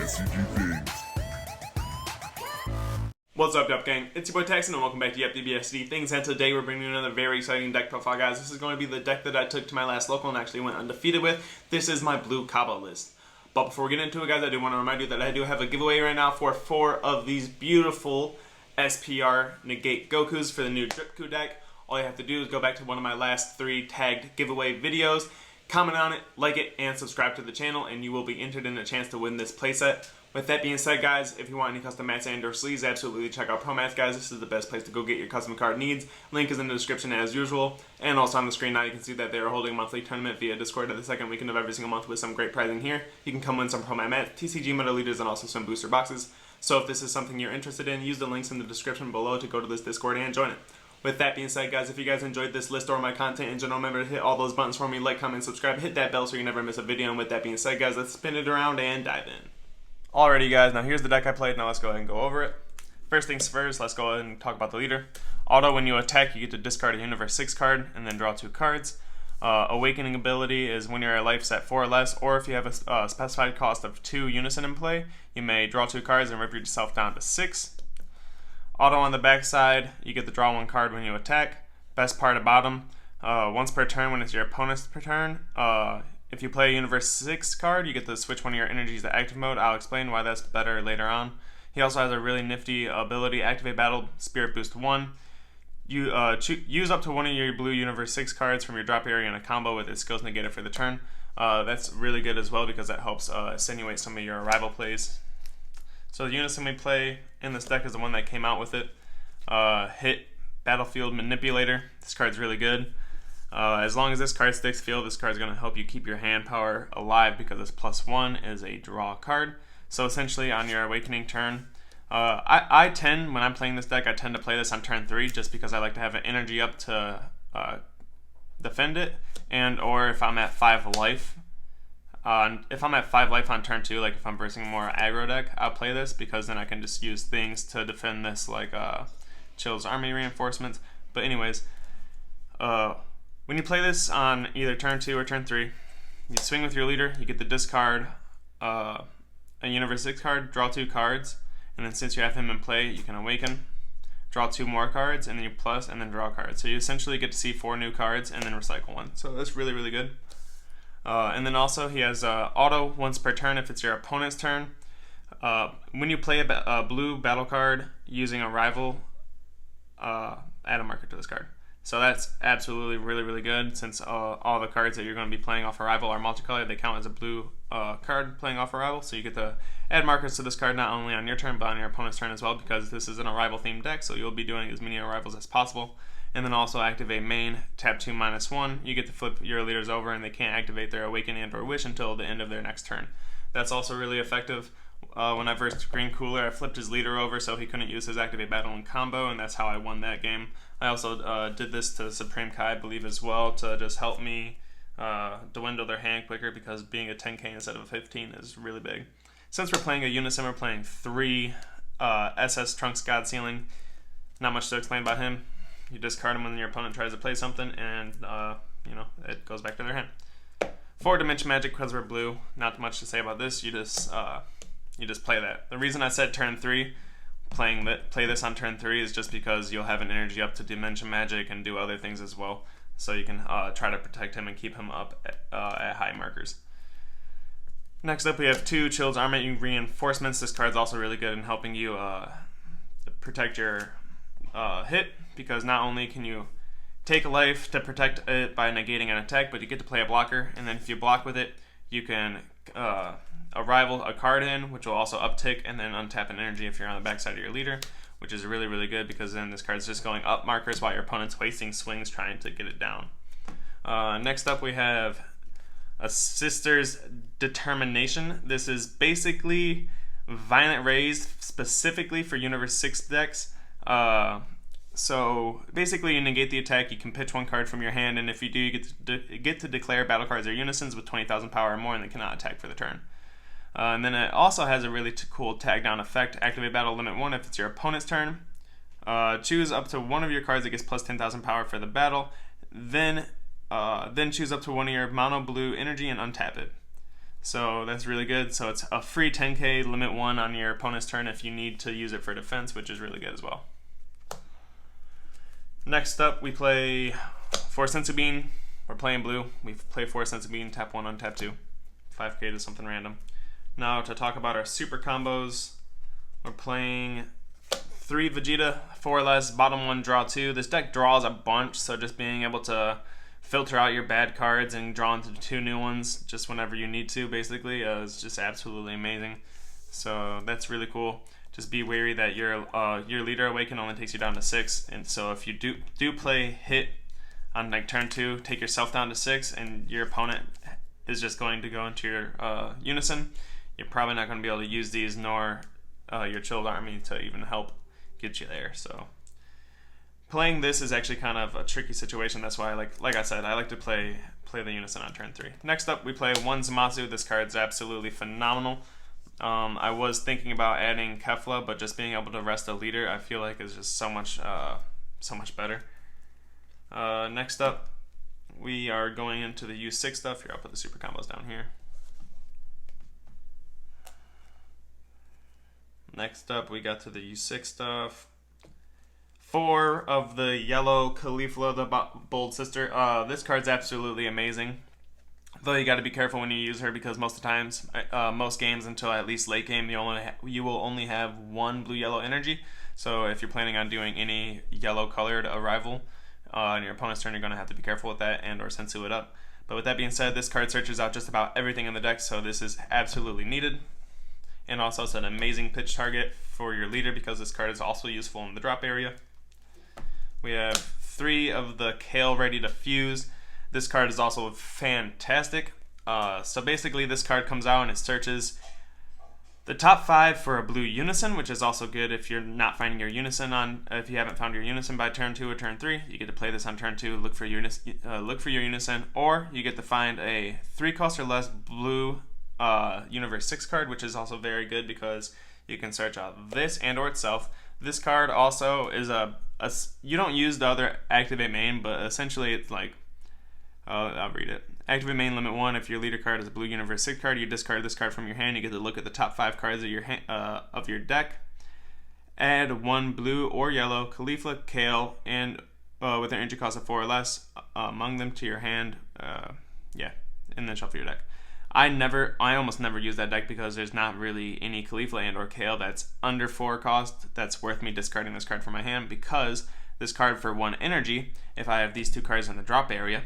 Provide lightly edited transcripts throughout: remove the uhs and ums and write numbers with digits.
DBSCG things. What's up, Yuhp gang? It's your boy Texan and welcome back to Yuhp DBSCG things. And today we're bringing you another very exciting deck profile, guys. This is going to be the deck that I took to my last local and actually went undefeated with. This is my blue Cabba list. But before we get into it, guys, I do want to remind you that I do have a giveaway right now for 4 of these beautiful SPR Negate Gokus for the new Drip deck. All you have to do is go back to one of my last 3 tagged giveaway videos, comment on it, like it, and subscribe to the channel, and you will be entered in a chance to win this playset. With that being said, guys, if you want any custom mats and or sleeves, absolutely check out Promats, guys. This is the best place to go get your custom card needs. Link is in the description as usual. And also on the screen now you can see that they are holding a monthly tournament via Discord at the second weekend of every single month with some great prizing here. You can come win some Promat mats, TCG Meta Leaders, and also some booster boxes. So if this is something you're interested in, use the links in the description below to go to this Discord and join it. With that being said, guys, if you guys enjoyed this list or my content in general, remember to hit all those buttons for me, like, comment, subscribe, hit that bell so you never miss a video. And with that being said, guys, let's spin it around and dive in. Alrighty, guys, now here's the deck I played. Now let's go ahead and go over it. First things first, let's go ahead and talk about the leader. Auto, when you attack, you get to discard a Universe 6 card and then draw 2 cards. Awakening ability is when your life set 4 or less, or if you have a specified cost of 2 Unison in play, you may draw 2 cards and rip yourself down to 6. Auto on the backside, you get to draw 1 card when you attack. Best part about him, once per turn when it's your opponent's per turn, if you play a Universe 6 card, you get to switch one of your energies to active mode. I'll explain why that's better later on. He also has a really nifty ability, Activate Battle, Spirit Boost 1. You use up to one of your blue Universe 6 cards from your drop area in a combo with its skills negated for the turn. That's really good as well because that helps attenuate some of your rival plays. So the Unison we play in this deck is the one that came out with it. Hit Battlefield Manipulator. This card's really good. As long as this card sticks field, this card is going to help you keep your hand power alive because this +1 is a draw card. So essentially on your Awakening turn, I tend, when I'm playing this deck, I tend to play this on turn 3 just because I like to have an energy up to defend it, and or if I'm at 5 life. If I'm at 5 life on turn 2, like if I'm versing a more aggro deck, I'll play this because then I can just use things to defend this, like Chillz army reinforcements. But anyways, when you play this on either turn 2 or turn 3, you swing with your leader, you get to discard a Universe 6 card, draw 2 cards, and then since you have him in play, you can awaken, draw 2 more cards, and then you plus, and then draw cards. So you essentially get to see 4 new cards and then recycle 1. So that's really, really good. And then also he has auto once per turn if it's your opponent's turn. When you play a blue battle card using a rival, add a marker to this card. So that's absolutely really, really good since all the cards that you're going to be playing off a rival are multicolored. They count as a blue card playing off a rival. So you get to add markers to this card not only on your turn but on your opponent's turn as well because this isn't a rival themed deck, so you'll be doing as many rivals as possible. And then also activate main, tap 2 -1. You get to flip your leaders over and they can't activate their Awaken and or Wish until the end of their next turn. That's also really effective. When I versed Green Cooler, I flipped his leader over so he couldn't use his Activate Battle in combo, and that's how I won that game. I also did this to Supreme Kai, I believe, as well, to just help me dwindle their hand quicker because being a 10k instead of a 15 is really big. Since we're playing a Unison, we're playing 3 SS Trunks God Ceiling. Not much to explain about him. You discard him when your opponent tries to play something, and you know, it goes back to their hand. 4 Dimension Magic because we're blue. Not much to say about this. You just play that. The reason I said turn 3, play this on turn 3 is just because you'll have an energy up to Dimension Magic and do other things as well. So you can try to protect him and keep him up at high markers. Next up, we have 2 Chillz army reinforcements. This card's also really good in helping you protect your hit, because not only can you take a life to protect it by negating an attack, but you get to play a blocker, and then if you block with it, you can rival a card in, which will also uptick, and then untap an energy if you're on the backside of your leader, which is really, really good because then this card's just going up markers while your opponent's wasting swings trying to get it down. Next up, we have a Sister's Determination. This is basically Violent Rays specifically for Universe 6 decks. So basically you negate the attack, you can pitch 1 card from your hand, and if you do, you get to declare battle cards or unisons with 20,000 power or more, and they cannot attack for the turn. And then it also has a really cool tag down effect. Activate Battle Limit 1 if it's your opponent's turn. Choose up to one of your cards that gets plus 10,000 power for the battle. Then choose up to one of your mono blue energy and untap it. So that's really good. So it's a free 10k limit 1 on your opponent's turn if you need to use it for defense, which is really good as well. Next up, we play 4 Senzu Bean. We're playing blue. We play 4 Senzu Bean, tap 1, untap 2. 5k to something random. Now to talk about our super combos, we're playing 3 Vegeta, 4 less, bottom 1, draw 2. This deck draws a bunch, so just being able to filter out your bad cards and draw into 2 new ones just whenever you need to, basically, is just absolutely amazing. So that's really cool. Just be wary that your leader awaken only takes you down to 6, and so if you do play hit on like turn 2, take yourself down to 6, and your opponent is just going to go into your unison, you're probably not going to be able to use these nor your Chillz army to even help get you there. So playing this is actually kind of a tricky situation. That's why, like I said, I like to play the unison on turn 3. Next up, we play 1 Zamasu. This card's absolutely phenomenal. I was thinking about adding Kefla, but just being able to rest a leader, I feel like is just so much better. Next up, we are going into the U6 stuff. Here, I'll put the super combos down here. Next up, we got to the U6 stuff. 4 of the yellow Caulifla, the bold sister. This card's absolutely amazing. Though you got to be careful when you use her, because most of the times, most games until at least late game, you will only have 1 blue-yellow energy. So if you're planning on doing any yellow-colored arrival on your opponent's turn, you're going to have to be careful with that and or sensu it up. But with that being said, this card searches out just about everything in the deck, so this is absolutely needed. And also it's an amazing pitch target for your leader because this card is also useful in the drop area. We have 3 of the Kale ready to fuse. This card is also fantastic. So basically this card comes out and it searches the top 5 for a blue unison, which is also good if you're not finding your unison if you haven't found your unison by turn 2 or turn 3. You get to play this on turn 2, look for your unison, or you get to find a 3 cost or less blue Universe 6 card, which is also very good because you can search out this and or itself. This card also is you don't use the other activate main, but essentially it's like, I'll read it. Activate main limit 1. If your leader card is a blue Universe 6 card, you discard this card from your hand. You get to look at the top 5 cards of your deck. Add 1 blue or yellow Caulifla, Kale, and with an energy cost of 4 or less among them to your hand. And then shuffle your deck. I almost never use that deck because there's not really any Caulifla and or Kale that's under 4 cost that's worth me discarding this card from my hand, because this card for 1 energy, if I have these 2 cards in the drop area,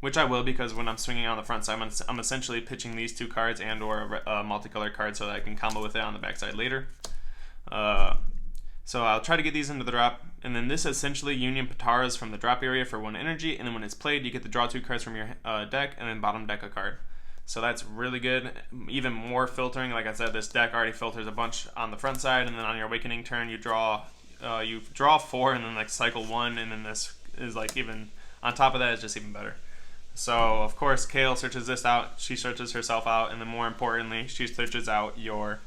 which I will because when I'm swinging on the front side, I'm essentially pitching these 2 cards and or a multicolored card so that I can combo with it on the backside later. So I'll try to get these into the drop, and then this essentially Union Pataras from the drop area for 1 energy, and then when it's played, you get to draw 2 cards from your deck, and then bottom deck a card. So that's really good. Even more filtering. Like I said, this deck already filters a bunch on the front side, and then on your awakening turn, you draw 4, and then like cycle 1, and then this is like even on top of that, it's just even better. So of course, Kale searches this out. She searches herself out, and then more importantly, she searches out your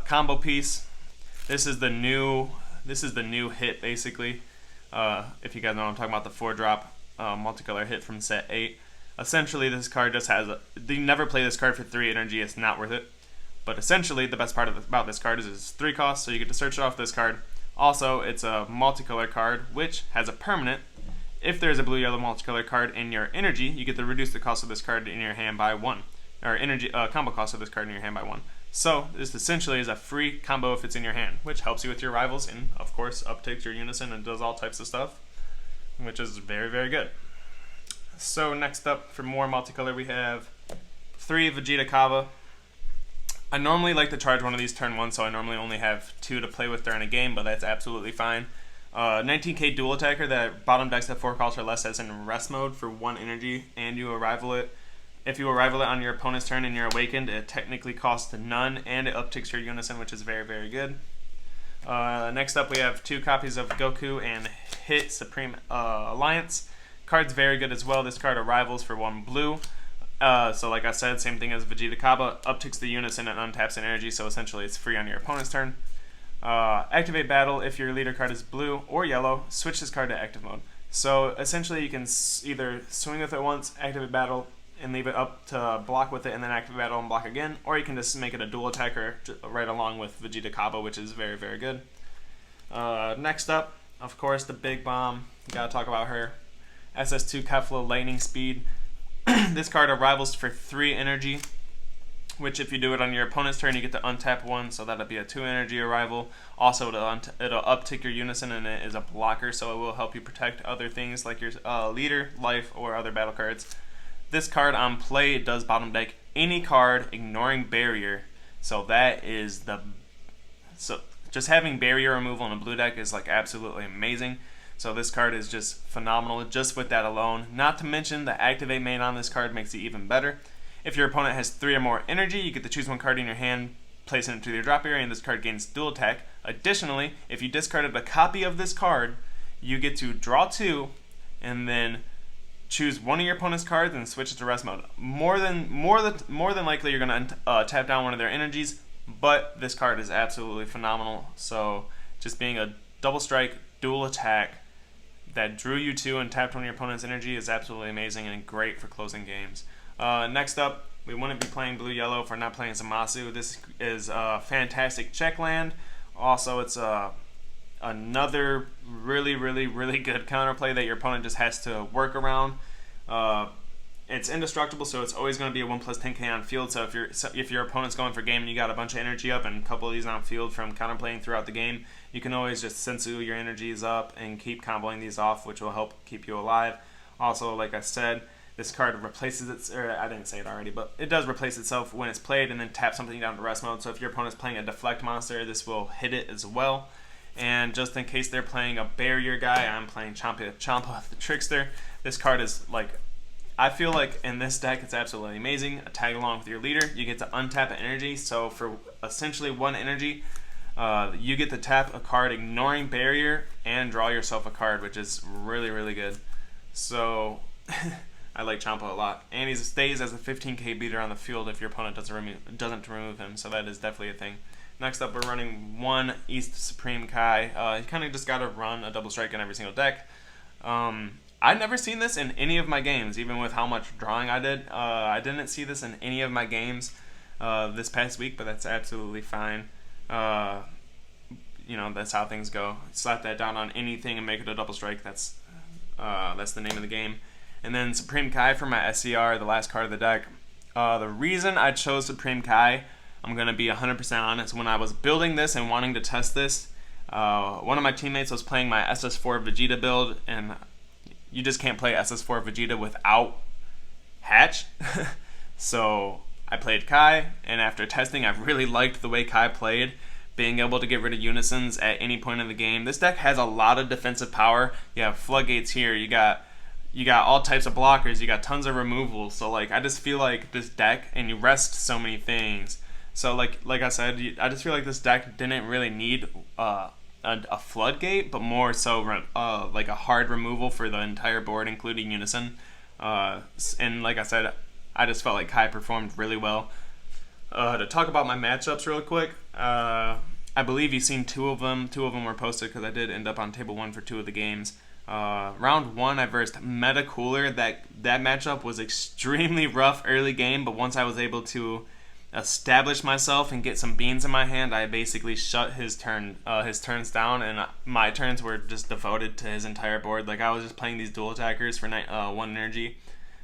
combo piece. This is the new hit basically. If you guys know what I'm talking about, the 4-drop multicolor hit from set 8. Essentially, this card just has you never play this card for 3 energy. It's not worth it. But essentially, the best part about this card is it's 3 costs, so you get to search it off this card. Also, it's a multicolor card, which has a permanent. If there's a blue-yellow multicolor card in your energy, you get to reduce the cost of this card in your hand by 1. Or energy combo cost of this card in your hand by 1. So, this essentially is a free combo if it's in your hand, which helps you with your rivals and, of course, uptakes your unison and does all types of stuff, which is very, very good. So next up, for more multicolor, we have 3 Vegeta Cabba. I normally like to charge one of these turn 1, so I normally only have 2 to play with during a game, but that's absolutely fine. 19k dual attacker that bottom decks at 4 costs or less as in rest mode for 1 energy, and you arrival it. If you arrival it on your opponent's turn and you're awakened, it technically costs none, and it upticks your unison, which is very, very good. Next up, we have 2 copies of Goku and Hit Supreme Alliance. Card's very good as well. This card arrivals for 1 blue. So like I said, same thing as Vegeta Cabba, upticks the unison and untaps an energy, so essentially it's free on your opponent's turn. Activate battle. If your leader card is blue or yellow, switch this card to active mode. So essentially you can either swing with it once, activate battle, and leave it up to block with it and then activate battle and block again, or you can just make it a dual attacker right along with Vegeta Cabba, which is very, very good. Next up, of course, the big bomb. You gotta talk about her. SS2 Kefla Lightning Speed. This card arrivals for 3 energy, which if you do it on your opponent's turn, you get to untap 1, so that'll be a 2 energy arrival. Also, it'll uptick your unison, and it is a blocker, so it will help you protect other things like your leader, life, or other battle cards. This card on play does bottom deck any card ignoring barrier, so that is just having barrier removal in a blue deck is like absolutely amazing. So this card is just phenomenal just with that alone. Not to mention the activate main on this card makes it even better. If your opponent has 3 or more energy, you get to choose 1 card in your hand, place it into your drop area, and this card gains dual attack. Additionally, if you discarded a copy of this card, you get to draw 2 and then choose 1 of your opponent's cards and switch it to rest mode. More than likely you're going to tap down 1 of their energies, but this card is absolutely phenomenal. So just being a double strike, dual attack that drew you 2 and tapped 1 of your opponent's energy is absolutely amazing and great for closing games. Next up, we wouldn't be playing blue-yellow if we're not playing Zamasu. This is a fantastic check land. Also, it's another really, really, really good counterplay that your opponent just has to work around. It's indestructible, so it's always going to be a 1+10k on field. So if your opponent's going for game and you got a bunch of energy up and a couple of these on field from counterplaying throughout the game, you can always just sensu your energies up and keep comboing these off, which will help keep you alive. Also, like I said, this card replaces it, or I didn't say it already, but it does replace itself when it's played and then tap something down to rest mode. So if your opponent's playing a deflect monster, this will hit it as well. And just in case they're playing a barrier guy, I'm playing Champa the Trickster. This card is like, I feel like in this deck it's absolutely amazing. A tag along with your leader, you get to untap an energy. So for essentially 1 energy, you get to tap a card ignoring barrier and draw yourself a card, which is really, really good. So I like Champa a lot, and he stays as a 15k beater on the field if your opponent doesn't remove him, so that is definitely a thing. Next up, we're running 1 East Supreme Kai. You kind of just got to run a double strike in every single deck. I've never seen this in any of my games, even with how much drawing I did. I didn't see this in any of my games this past week, but that's absolutely fine. You know, that's how things go. Slap that down on anything and make it a double strike. That's the name of the game. And then Supreme Kai for my SCR, the last card of the deck. The reason I chose Supreme Kai, I'm going to be 100% honest. When I was building this and wanting to test this, one of my teammates was playing my SS4 Vegeta build, and you just can't play SS4 Vegeta without Hatch. So I played Kai, and after testing, I really liked the way Kai played, being able to get rid of unisons at any point in the game. This deck has a lot of defensive power. You have floodgates here, you got all types of blockers, you got tons of removals. So like, I just feel like this deck, and you rest so many things. So like I said, I just feel like this deck didn't really need a floodgate, but more so like a hard removal for the entire board, including unison. And like I said, I just felt like Kai performed really well. To talk about my matchups real quick, I believe you've seen 2 of them. 2 of them were posted because I did end up on table 1 for 2 of the games. Round 1, I versed Meta Cooler. That matchup was extremely rough early game, but once I was able to establish myself and get some beans in my hand, I basically shut his turns down, and my turns were just devoted to his entire board. Like, I was just playing these dual attackers for 1 energy,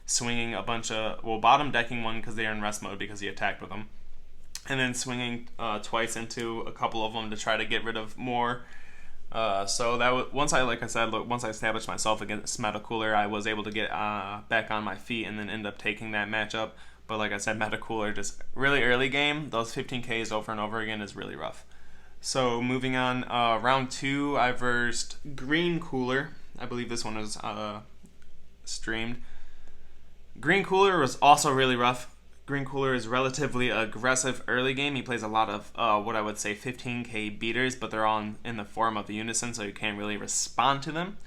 swinging a bunch of, well, bottom decking 1 because they are in rest mode because he attacked with them, and then swinging twice into a couple of them to try to get rid of more. So that once I established myself against Meta Cooler, I was able to get back on my feet and then end up taking that matchup. But like I said, Meta Cooler, just really early game, those 15Ks over and over again is really rough. So moving on, round 2, I versed Green Cooler. I believe this one was streamed. Green Cooler was also really rough. Green Cooler is relatively aggressive early game. He plays a lot of what I would say 15k beaters, but they're all in the form of the unison, so you can't really respond to them.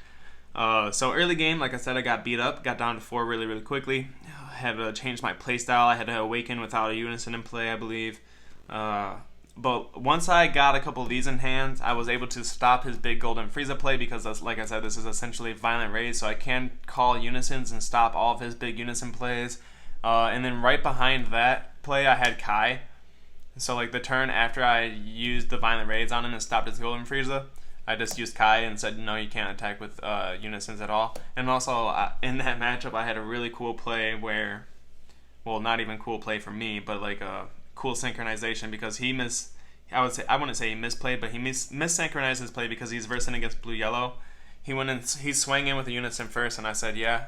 So early game, like I said, I got beat up, got down to 4 really, really quickly. Had to change my playstyle. I had to awaken without a unison in play, I believe. But once I got a couple of these in hand, I was able to stop his big golden Frieza play because, like I said, this is essentially Violent Rays, so I can call unisons and stop all of his big unison plays. And then right behind that play, I had Kai. So like the turn after I used the Violent Raids on him and stopped his Golden Frieza, I just used Kai and said, no, you can't attack with Unisons at all. And also, in that matchup, I had a really cool play where, well, not even cool play for me, but like a cool synchronization because he I wouldn't say he misplayed, but he missynchronized his play because he's versing against blue-yellow. He swang in with a Unison first, and I said, yeah,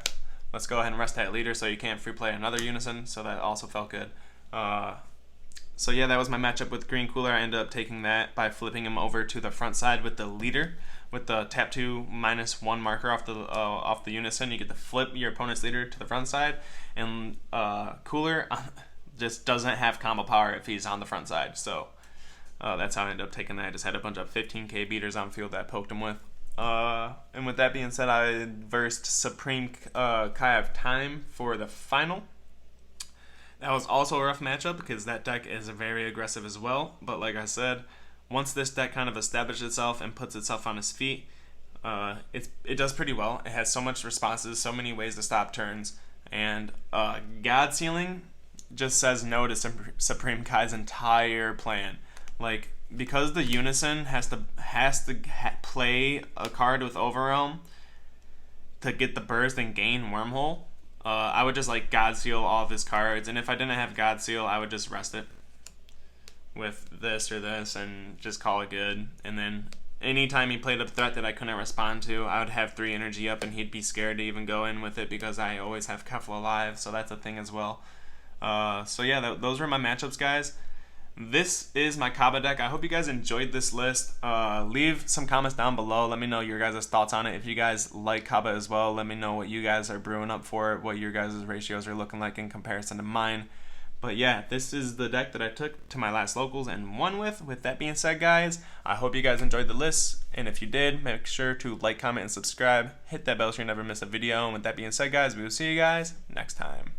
let's go ahead and rest that leader so you can't free play another Unison, so that also felt good. So yeah, that was my matchup with Green Cooler. I ended up taking that by flipping him over to the front side with the leader, with the tap 2 -1 marker off the Unison. You get to flip your opponent's leader to the front side, and Cooler just doesn't have combo power if he's on the front side. So that's how I ended up taking that. I just had a bunch of 15k beaters on field that I poked him with. And with that being said, I versed Supreme Kai of Time for the final. That was also a rough matchup because that deck is very aggressive as well. But like I said, once this deck kind of establishes itself and puts itself on its feet, it does pretty well. It has so much responses, so many ways to stop turns, and God Sealing just says no to Supreme Kai's entire plan. Like, because the Unison has to play a card with Overwhelm to get the burst and gain Wormhole, I would just like God Seal all of his cards, and if I didn't have God Seal, I would just rest it with this or this and just call it good. And then anytime he played a threat that I couldn't respond to, I would have 3 energy up and he'd be scared to even go in with it because I always have Kefla alive, so that's a thing as well. So yeah, those were my matchups, guys. This is my Cabba deck. I hope you guys enjoyed this list. Leave some comments down below. Let me know your guys' thoughts on it. If you guys like Cabba as well, let me know what you guys are brewing up for it, what your guys' ratios are looking like in comparison to mine. But yeah, this is the deck that I took to my last locals and won with. With that being said, guys, I hope you guys enjoyed the list. And if you did, make sure to like, comment, and subscribe. Hit that bell so you never miss a video. And with that being said, guys, we will see you guys next time.